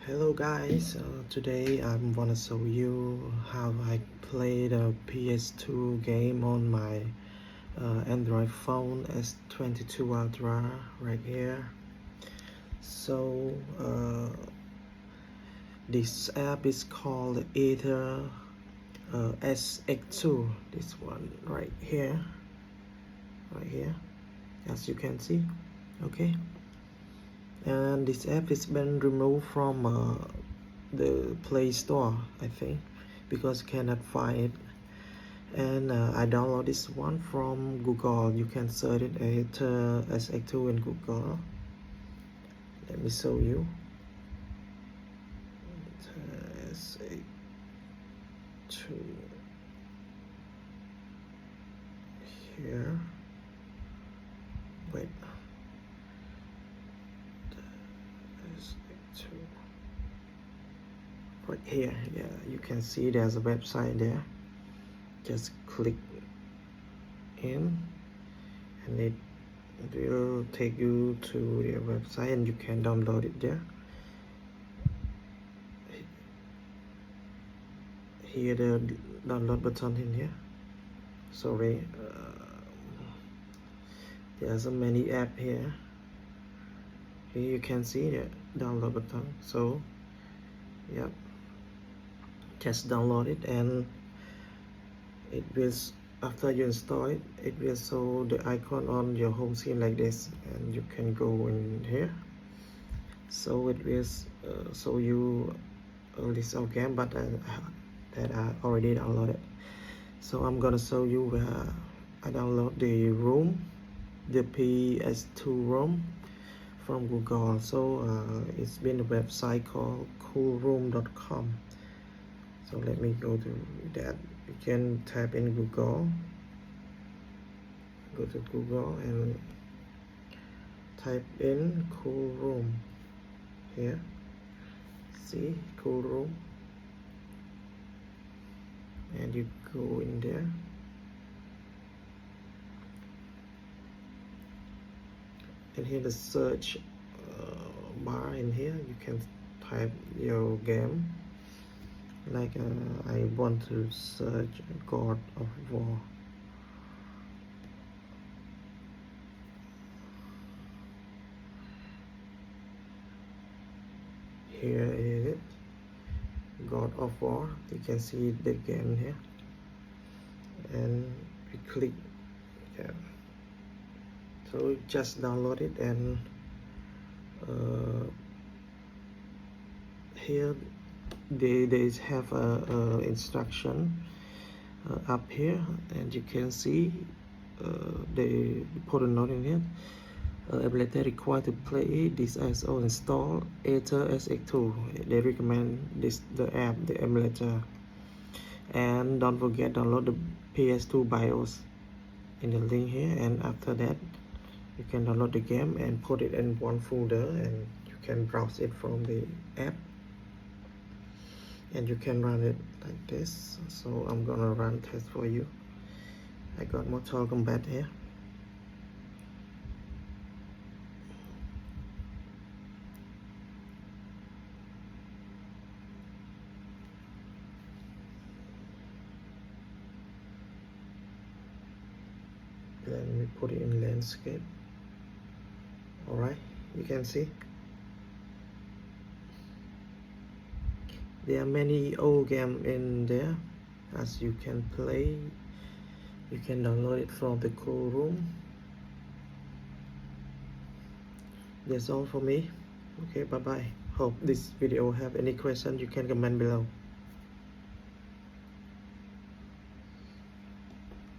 Hello guys, today I'm gonna show you how I play the PS2 game on my Android phone S22 Ultra right here. So this app is called either SX2, this one right here, as you can see. Okay, and this app has been removed from the Play Store, I think, because cannot find it. And I download this one from Google. You can search it at SX2 in Google. Let me show you. SX2 here. Wait. SX2 right here. Yeah, you can see there's a website there. Just click in and it will take you to their website and you can download it there. Here the download button in here. Sorry, there's so many apps here. Here you can see the download button. So yep, just download it and it will, after you install it, it will show the icon on your home screen like this, and you can go in here. So it will show you a list of games, but that I already downloaded. So I'm gonna show you where I download the ROM, the PS2 ROM from Google. So it's been a website called coolroom.com. So let me go to that. You can type in Google, go to Google and type in cool room here. See, cool room, and you go in there. And here the search bar in here, you can type your game. Like I want to search God of War. Here is it, God of War. You can see the game here, and we click, yeah. So just download it, and here they have a instruction up here, and you can see they put a note in here. Emulator required to play this ISO install Ether SX2. They recommend the app, the emulator. And don't forget download the PS2 BIOS in the link here, and after that you can download the game and put it in one folder, and you can browse it from the app, and you can run it like this. So I'm gonna run test for you. I got Mortal Kombat here. Let me put it in landscape. Alright, you can see there are many old games in there as you can play. You can download it from the cool room. That's all for me. Okay, bye bye. Hope this video have any question, you can comment below.